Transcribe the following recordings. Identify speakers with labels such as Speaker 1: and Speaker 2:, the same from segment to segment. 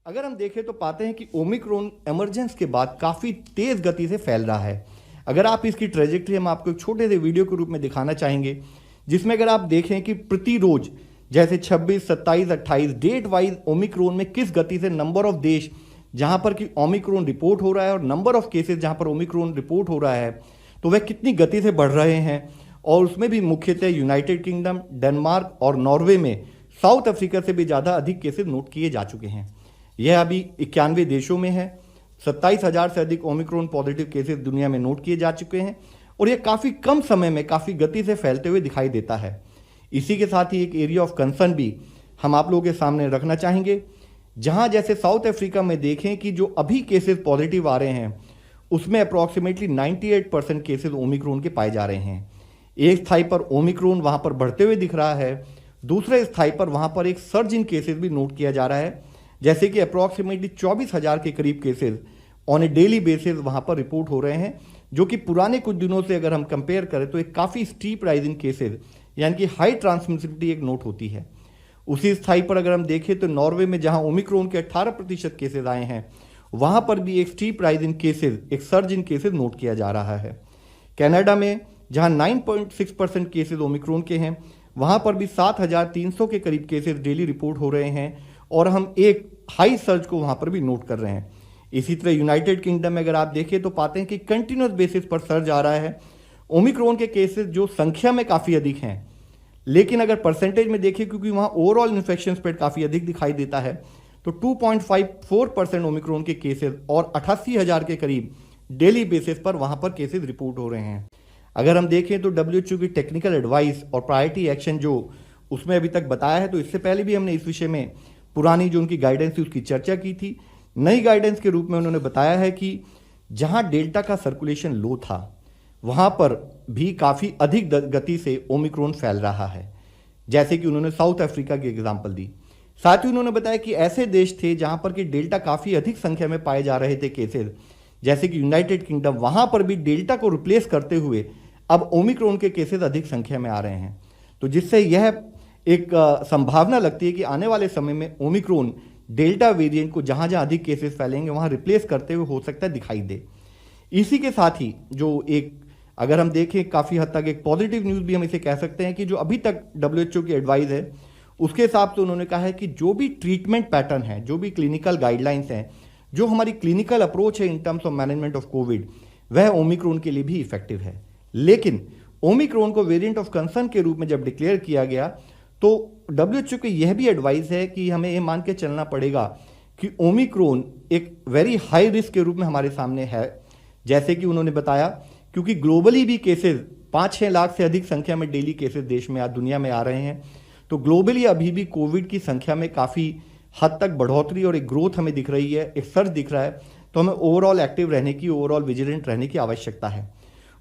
Speaker 1: अगर हम देखें तो पाते हैं कि ओमिक्रॉन इमरजेंस के बाद काफ़ी तेज़ गति से फैल रहा है। अगर आप इसकी ट्रेजेक्ट्री हम आपको एक छोटे से वीडियो के रूप में दिखाना चाहेंगे, जिसमें अगर आप देखें कि प्रतिरोज जैसे 26, 27, 28 डेट वाइज ओमिक्रॉन में किस गति से नंबर ऑफ देश जहां पर कि ओमिक्रॉन रिपोर्ट हो रहा है और नंबर ऑफ केसेस जहां पर ओमिक्रॉन रिपोर्ट हो रहा है तो वह कितनी गति से बढ़ रहे हैं। और उसमें भी मुख्यतः यूनाइटेड किंगडम, डेनमार्क और नॉर्वे में साउथ अफ्रीका से भी ज़्यादा अधिक केसेस नोट किए जा चुके हैं। यह अभी 91 देशों में है। 27,000 से अधिक ओमिक्रॉन पॉजिटिव केसेस दुनिया में नोट किए जा चुके हैं और यह काफ़ी कम समय में काफ़ी गति से फैलते हुए दिखाई देता है। इसी के साथ ही एक एरिया ऑफ कंसर्न भी हम आप लोगों के सामने रखना चाहेंगे, जहां जैसे साउथ अफ्रीका में देखें कि जो अभी केसेस पॉजिटिव आ रहे हैं उसमें अप्रॉक्सीमेटली 98% केसेस ओमिक्रॉन के पाए जा रहे हैं। एक स्थाई पर ओमिक्रॉन वहां पर बढ़ते हुए दिख रहा है, दूसरे स्थाई पर वहां पर एक सर्ज इन केसेस भी नोट किया जा रहा है, जैसे कि अप्रॉक्सीमेटली 24,000 के करीब cases on A daily basis वहां पर रिपोर्ट हो रहे हैं, जो कि पुराने कुछ दिनों से अगर हम कंपेयर करें तो एक काफ़ी स्टीप राइज इन केसेस यानी कि हाई ट्रांसमिसिबिलिटी एक नोट होती है। उसी स्थाई पर अगर हम देखें तो नॉर्वे में जहां ओमिक्रॉन के 18% केसेस आए हैं वहां पर भी एक स्टीप राइज इन केसेस, एक सर्ज इन केसेस नोट किया जा रहा है। कनाडा में जहां 9.6% केसेस ओमिक्रॉन के हैं वहां पर भी 7,300 के करीब केसेस डेली रिपोर्ट हो रहे हैं और हम एक हाई सर्ज को वहां पर भी नोट कर रहे हैं। इसी तरह यूनाइटेड किंगडम में अगर आप देखें तो पाते हैं कि कंटिन्यूस बेसिस पर सर्ज आ रहा है ओमिक्रॉन के केसेस, जो संख्या में काफ़ी अधिक हैं, लेकिन अगर परसेंटेज में देखें क्योंकि वहां ओवरऑल इन्फेक्शन स्प्रेड काफ़ी अधिक दिखाई देता है तो 2.54% ओमिक्रॉन के केसेस और 88,000 के करीब डेली बेसिस पर वहां पर केसेस रिपोर्ट हो रहे हैं। अगर हम देखें तो WHO की टेक्निकल एडवाइस और प्रायोरिटी एक्शन जो उसमें अभी तक बताया है, तो इससे पहले भी हमने इस विषय में पुरानी जो उनकी गाइडेंस थी उसकी चर्चा की थी। नई गाइडेंस के रूप में उन्होंने बताया है कि जहां डेल्टा का सर्कुलेशन लो था वहां पर भी काफ़ी अधिक गति से ओमिक्रॉन फैल रहा है, जैसे कि उन्होंने साउथ अफ्रीका की एग्जाम्पल दी। साथ ही उन्होंने बताया कि ऐसे देश थे जहां पर कि डेल्टा काफ़ी अधिक संख्या में पाए जा रहे थे केसेस, जैसे कि यूनाइटेड किंगडम, वहां पर भी डेल्टा को रिप्लेस करते हुए अब ओमिक्रॉन के केसेस अधिक संख्या में आ रहे हैं। तो जिससे यह एक संभावना लगती है कि आने वाले समय में ओमिक्रॉन डेल्टा वेरिएंट को जहां जहां अधिक केसेस फैलेंगे वहां रिप्लेस करते हुए हो सकता है दिखाई दे। इसी के साथ ही जो एक अगर हम देखें काफ़ी हद तक एक पॉजिटिव न्यूज़ भी हम इसे कह सकते हैं कि जो अभी तक WHO की एडवाइस है उसके हिसाब से उन्होंने कहा है कि जो भी ट्रीटमेंट पैटर्न है, जो भी क्लिनिकल गाइडलाइंस हैं, जो हमारी क्लिनिकल अप्रोच है in terms of management of Covid, वह ओमिक्रॉन के लिए भी इफेक्टिव है। लेकिन ओमिक्रॉन को वेरिएंट ऑफ कंसर्न के रूप में जब डिक्लेयर किया गया तो WHO की यह भी एडवाइस है कि हमें यह मान के चलना पड़ेगा कि ओमिक्रॉन एक वेरी हाई रिस्क के रूप में हमारे सामने है, जैसे कि उन्होंने बताया, क्योंकि ग्लोबली भी केसेस 5-6 लाख से अधिक संख्या में डेली केसेस देश में दुनिया में आ रहे हैं। तो ग्लोबली अभी भी कोविड की संख्या में काफ़ी हद तक बढ़ोतरी और एक ग्रोथ हमें दिख रही है, एक सर्ज दिख रहा है। तो हमें ओवरऑल एक्टिव रहने की, ओवरऑल विजिलेंट रहने की आवश्यकता है।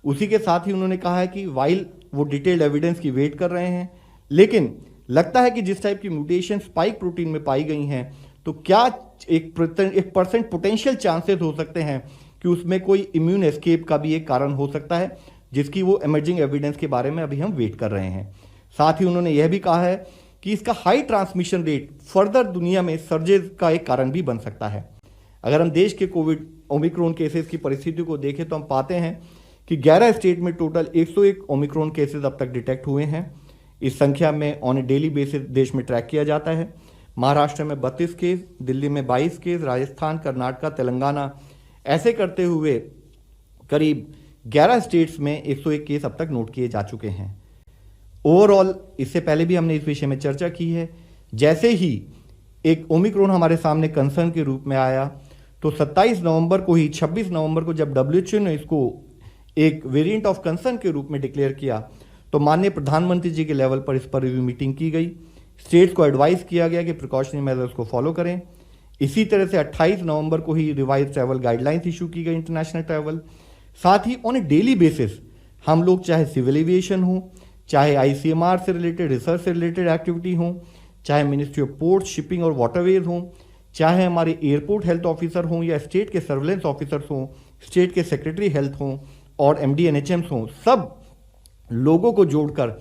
Speaker 1: उसी के साथ ही उन्होंने कहा है कि वाइल वो डिटेल्ड एविडेंस की वेट कर रहे हैं, लेकिन लगता है कि जिस टाइप की म्यूटेशन स्पाइक प्रोटीन में पाई गई हैं तो क्या एक % पोटेंशियल चांसेस हो सकते हैं कि उसमें कोई इम्यून एस्केप का भी एक कारण हो सकता है, जिसकी वो इमर्जिंग एविडेंस के बारे में अभी हम वेट कर रहे हैं। साथ ही उन्होंने यह भी कहा है कि इसका हाई ट्रांसमिशन रेट फर्दर दुनिया में सर्जेस का एक कारण भी बन सकता है। अगर हम देश के कोविड ओमिक्रॉन केसेस की परिस्थिति को देखें तो हम पाते हैं कि 11 स्टेट में टोटल 101 ओमिक्रॉन केसेस अब तक डिटेक्ट हुए हैं। इस संख्या में ऑन ए डेली बेसिस देश में ट्रैक किया जाता है। महाराष्ट्र में 32 केस, दिल्ली में 22 केस, राजस्थान, कर्नाटक, तेलंगाना, ऐसे करते हुए करीब 11 स्टेट्स में 101 केस अब तक नोट किए जा चुके हैं। ओवरऑल इससे पहले भी हमने इस विषय में चर्चा की है, जैसे ही एक ओमिक्रॉन हमारे सामने कंसर्न के रूप में आया तो 27 नवंबर को ही 26 नवंबर को जब WHO ने इसको एक वेरिएंट ऑफ कंसर्न के रूप में डिक्लेयर किया तो माननीय प्रधानमंत्री जी के लेवल पर इस पर रिव्यू मीटिंग की गई। स्टेट्स को एडवाइस किया गया कि प्रिकॉशनरी मेजर्स को फॉलो करें। इसी तरह से 28 नवंबर को ही रिवाइज ट्रैवल गाइडलाइंस इशू की गई इंटरनेशनल ट्रैवल। साथ ही ऑन ए डेली बेसिस हम लोग चाहे सिविल एविएशन हो, चाहे ICMR से रिलेटेड, रिसर्च से रिलेटेड एक्टिविटी हो, चाहे मिनिस्ट्री ऑफ पोर्ट, शिपिंग और वाटरवेज हो, चाहे हमारे एयरपोर्ट हेल्थ ऑफिसर हों या स्टेट के सर्वेलेंस ऑफिसर्स हों, स्टेट के सेक्रेटरी हेल्थ हों और MD NHMs हों, सब लोगों को जोड़कर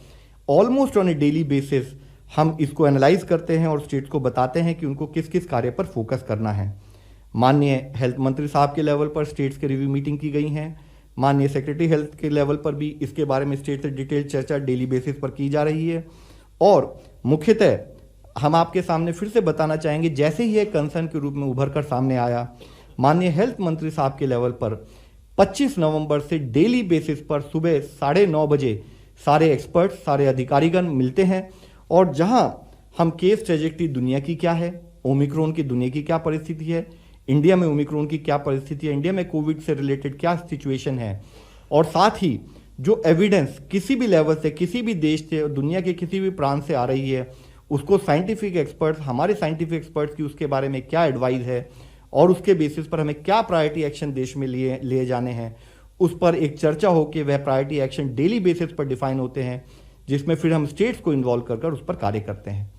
Speaker 1: almost on A daily basis हम इसको एनालाइज करते हैं और स्टेट्स को बताते हैं कि उनको किस किस कार्य पर फोकस करना है। माननीय हेल्थ मंत्री साहब के लेवल पर स्टेट्स के रिव्यू मीटिंग की गई हैं। माननीय सेक्रेटरी हेल्थ के लेवल पर भी इसके बारे में स्टेट से डिटेल चर्चा डेली बेसिस पर की जा रही है। और मुख्यतः हम आपके सामने फिर से बताना चाहेंगे, जैसे ही एक कंसर्न के रूप में उभर कर सामने आया, माननीय हेल्थ मंत्री साहब के लेवल पर 25 नवंबर से डेली बेसिस पर सुबह 9:30 बजे सारे एक्सपर्ट्स, सारे अधिकारीगण मिलते हैं और जहां हम केस ट्रेजेक्टरी दुनिया की क्या है, ओमिक्रॉन की दुनिया की क्या परिस्थिति है, इंडिया में ओमिक्रॉन की क्या परिस्थिति है, इंडिया में कोविड से रिलेटेड क्या सिचुएशन है, और साथ ही जो एविडेंस किसी भी लेवल से, किसी भी देश से, दुनिया के किसी भी प्रांत से आ रही है, उसको साइंटिफिक एक्सपर्ट्स, हमारे साइंटिफिक एक्सपर्ट्स की उसके बारे में क्या एडवाइस है और उसके बेसिस पर हमें क्या प्रायोरिटी एक्शन देश में लिए जाने हैं, उस पर एक चर्चा होकर वह प्रायोरिटी एक्शन डेली बेसिस पर डिफाइन होते हैं, जिसमें फिर हम स्टेट्स को इन्वॉल्व कर उस पर कार्य करते हैं।